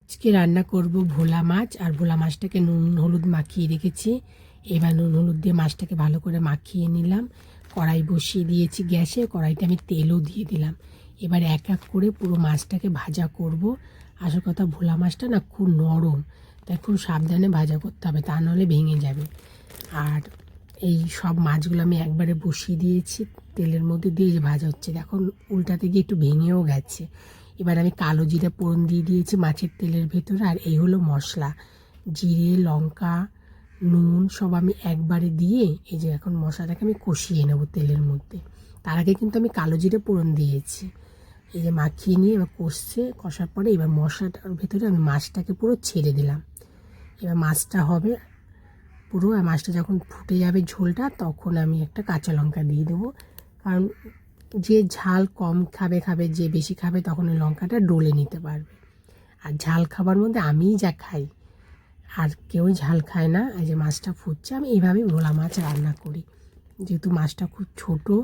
আজকে রান্না করব ভোলা মাছ। আর ভোলা মাছটাকে নুন হলুদ মাখিয়ে রেখেছি। এবার নুন হলুদ দিয়ে মাছটাকে ভালো করে মাখিয়ে নিলাম। কড়াই বসিয়ে দিয়েছি গ্যাসে, কড়াইতে আমি তেলও দিয়ে দিলাম। এবার এক এক করে পুরো মাছটাকে ভাজা করব। আসল কথা, ভোলা মাছটা না খুব নরম, তাই খুব সাবধানে ভাজা করতে হবে, তা নাহলে ভেঙে যাবে। আর এই সব মাছগুলো আমি একবারে বসিয়ে দিয়েছি, তেলের মধ্যে দিয়ে যে ভাজা হচ্ছে, এখন উল্টাতে গিয়ে একটু ভেঙেও গেছে। এবার আমি কালো জিরে ফোড়ন দিয়ে দিয়েছি মাছের তেলের ভেতরে। আর এই হলো মশলা, জিরে লঙ্কা নুন সব আমি একবারে দিয়ে এই যে এখন মশলাটাকে আমি কষিয়ে নেব তেলের মধ্যে। তার আগে কিন্তু আমি কালো জিরে ফোড়ন দিয়েছি। এই যে মাখিয়ে নিয়ে এবার কষার পরে এবার মশলাটার ভেতরে আমি মাছটাকে পুরো ছেড়ে দিলাম। এবার মাছটা হবে পুরো, আর মাছটা যখন ফুটে যাবে ঝোলটা, তখন আমি একটা কাঁচা লঙ্কা দিয়ে দেবো। কারণ যে ঝাল কম খাবে, যে বেশি খাবে তখন ওই লঙ্কাটা ডলে নিতে পারবে। আর ঝাল খাবার মধ্যে আমিই যা খাই, আর কেউই ঝাল খায় না। এই যে মাছটা ফুটছে, আমি এইভাবেই ভোলা মাছ রান্না করি। যেহেতু মাছটা খুব ছোটো,